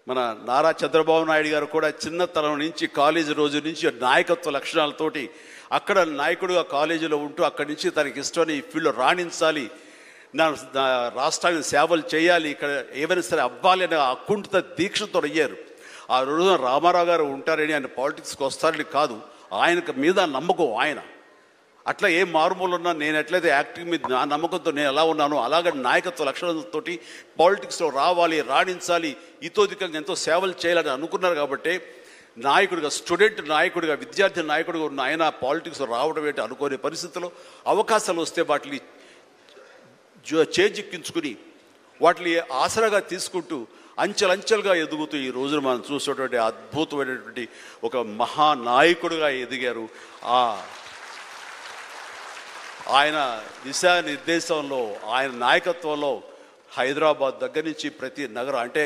మన నారా చంద్రబాబు నాయుడు గారు కూడా చిన్నతనం నుంచి కాలేజీ రోజు నుంచి నాయకత్వ లక్షణాలతోటి అక్కడ నాయకుడిగా కాలేజీలో ఉంటూ అక్కడి నుంచి తనకి ఇష్టమైన ఈ ఫీల్డ్లో రాణించాలి, నా రాష్ట్రానికి సేవలు చేయాలి, ఇక్కడ ఏమైనా సరే అవ్వాలి అనే అకుంఠిత దీక్షతో అయ్యారు. ఆ రోజున రామారావు గారు ఉంటారని ఆయన పాలిటిక్స్కి వస్తారని కాదు, ఆయనకు మీద నమ్మకం ఆయన. అట్లా ఏ మారుమూలు ఉన్నా నేను ఎట్లయితే యాక్టింగ్ మీద నా నమ్మకంతో నేను ఎలా ఉన్నానో అలాగే నాయకత్వ లక్షణాలతో పాలిటిక్స్లో రావాలి, రాణించాలి, ఇతోధికంగా ఎంతో సేవలు చేయాలని అనుకున్నారు. కాబట్టి నాయకుడిగా, స్టూడెంట్ నాయకుడిగా, విద్యార్థి నాయకుడిగా ఉన్న ఆయన పాలిటిక్స్లో రావడం ఏంటి అనుకోని పరిస్థితుల్లో అవకాశాలు వస్తే వాటిని చేజిక్కించుకుని వాటిని ఆసరాగా తీసుకుంటూ అంచెలంచెలుగా ఎదుగుతూ ఈ రోజున మనం చూసేటువంటి అద్భుతమైనటువంటి ఒక మహానాయకుడిగా ఎదిగారు. ఆయన దిశానిర్దేశంలో, ఆయన నాయకత్వంలో హైదరాబాద్ దగ్గర నుంచి ప్రతి నగరం, అంటే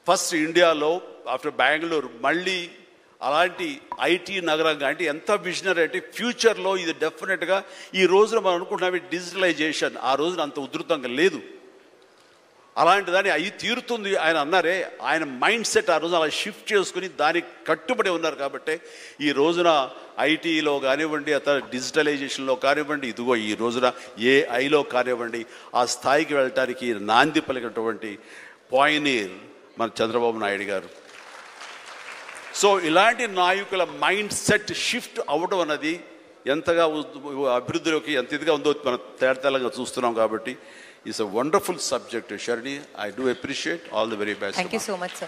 ఫస్ట్ ఇండియాలో ఆఫ్టర్ బెంగళూరు మళ్ళీ అలాంటి ఐటీ నగరంగా, అంటే ఎంత విజనరీ అంటే ఫ్యూచర్లో ఇది డెఫినెట్గా ఈ రోజున మనం అనుకుంటున్నాం డిజిటలైజేషన్ ఆ రోజున అంత ఉధృతంగా లేదు, అలాంటి దాన్ని అవి తీరుతుంది ఆయన అన్నారే. ఆయన మైండ్ సెట్ ఆ రోజున అలా షిఫ్ట్ చేసుకుని దానికి కట్టుబడి ఉన్నారు. కాబట్టి ఈ రోజున ఐటీలో కానివ్వండి, అతను డిజిటలైజేషన్లో కానివ్వండి, ఇదిగో ఈ రోజున ఏఐలో కానివ్వండి, ఆ స్థాయికి వెళ్ళటానికి నాంది పలికినటువంటి పాయనీర్ మన చంద్రబాబు నాయుడు గారు. సో ఇలాంటి నాయకుల మైండ్ సెట్ షిఫ్ట్ అవ్వడం అన్నది ఎంతగా అభివృద్ధిలోకి ఎంత ఇదిగా ఉందో మనం తేటతెల్లంగా చూస్తున్నాం. కాబట్టి it's a wonderful subject, Sharni. I do appreciate. All the very best. Thank you so much, sir.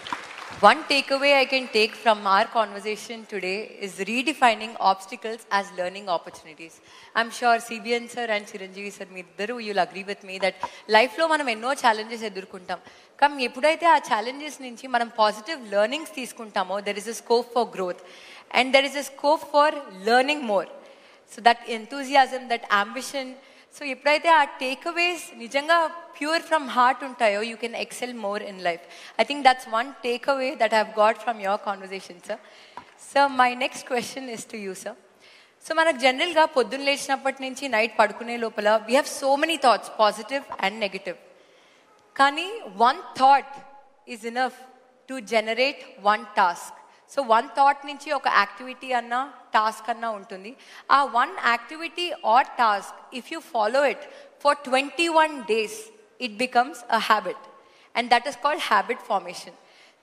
One takeaway I can take from our conversation today is redefining obstacles as learning opportunities. I'm sure CBN sir and Chiranjeevi sir, meeddaru you'll agree with me that life lo manam enno challenges edurkuntam. Kam eppudaithe aa challenges nunchi manam positive learnings teeskuntamo, there is a scope for growth and there is a scope for learning more. So that enthusiasm, that ambition, so ఎప్పుడైతే ఆ takeaways నిజంగా pure from heart ఉంటాయో you can excel more in life. I think that's one takeaway that I have got from your conversation sir. Sir my next question is to you sir. So మనకు జనరల్గా పొద్దున్న లేచినప్పటి నుంచి night పడుకునే లోపల we have so many thoughts, positive and negative. కానీ one thought is enough to generate one task. So one thought నుంచి ఒక యాక్టివిటీ అన్నా టాస్క్ అన్నా ఉంటుంది. ఆ one activity are task if you follow it for 21 days it becomes a habit and that is called habit formation.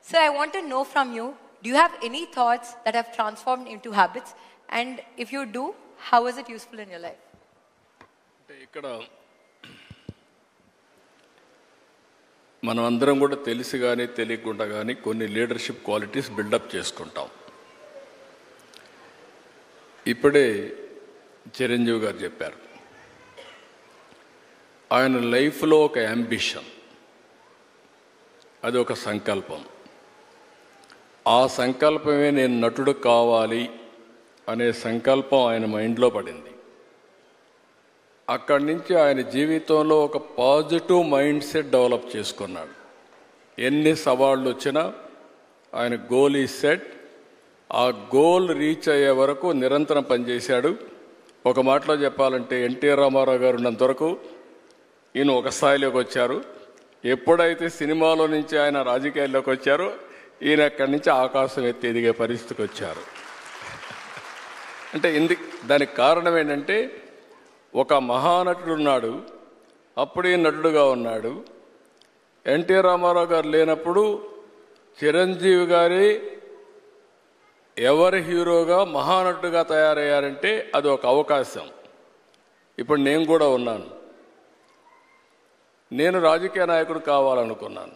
So I want to know from you, do you have any thoughts that have transformed into habits, and if you do, how is it useful in your life? ఇక్కడ మనం అందరం కూడా తెలిసి కానీ తెలియకుండా కానీ కొన్ని leadership qualities buildup చేసుకుంటాం. ఇప్పుడే చిరంజీవి గారు చెప్పారు, ఆయన లైఫ్లో ఒక యాంబిషన్, అది ఒక సంకల్పం. ఆ సంకల్పమే నేను నటుడు కావాలి అనే సంకల్పం ఆయన మైండ్లో పడింది. అక్కడి నుంచి ఆయన జీవితంలో ఒక పాజిటివ్ మైండ్ సెట్ డెవలప్ చేసుకున్నాడు. ఎన్ని సవాళ్ళు వచ్చినా ఆయన గోల్ ఈ సెట్, ఆ గోల్ రీచ్ అయ్యే వరకు నిరంతరం పనిచేశాడు. ఒక మాటలో చెప్పాలంటే ఎన్టీ రామారావు గారు ఉన్నంత వరకు ఈయన ఒక స్థాయిలోకి వచ్చారు. ఎప్పుడైతే సినిమాలో నుంచి ఆయన రాజకీయాల్లోకి వచ్చారో ఈయన అక్కడి నుంచి ఆకాశం ఎత్తి ఎదిగే పరిస్థితికి వచ్చారు. అంటే దానికి కారణం ఏంటంటే ఒక మహానటుడు ఉన్నాడు, అప్పుడే నటుడుగా ఉన్నాడు. ఎన్టీ రామారావు గారు లేనప్పుడు చిరంజీవి గారి ఎవరి హీరోగా మహానటుడుగా తయారయ్యారంటే అది ఒక అవకాశం. ఇప్పుడు నేను కూడా ఉన్నాను. నేను రాజకీయ నాయకుడు కావాలనుకున్నాను.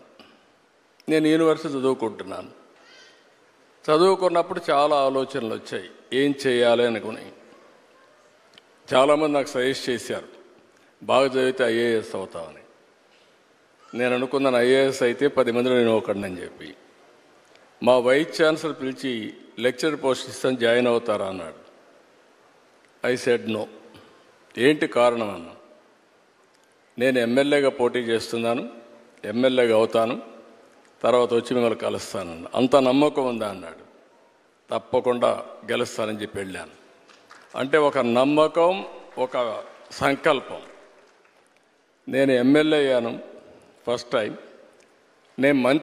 నేను యూనివర్సిటీ చదువుకుంటున్నాను. చదువుకున్నప్పుడు చాలా ఆలోచనలు వచ్చాయి, ఏం చేయాలి అనుకుని. చాలామంది నాకు సజెస్ట్ చేశారు, బాగా చదివితే ఐఏఎస్ అవుతామని. నేను అనుకున్నాను ఐఏఎస్ అయితే 10 మందిలో నేను ఒకడిని చెప్పి. మా వైస్ ఛాన్సలర్ పిలిచి లెక్చర్ పోస్ట్ ఇస్తాను, జాయిన్ అవుతారా అన్నాడు. I said no. ఏంటి కారణం అన్నా, నేను ఎమ్మెల్యేగా పోటీ చేస్తున్నాను, ఎమ్మెల్యేగా అవుతాను, తర్వాత వచ్చి మిమ్మల్ని కలుస్తానన్నా. అంత నమ్మకం ఉందా అన్నాడు. తప్పకుండా గెలుస్తానని చెప్పి వెళ్ళాను. అంటే ఒక నమ్మకం, ఒక సంకల్పం. నేను ఎమ్మెల్యే అయ్యాను ఫస్ట్ టైం. నేను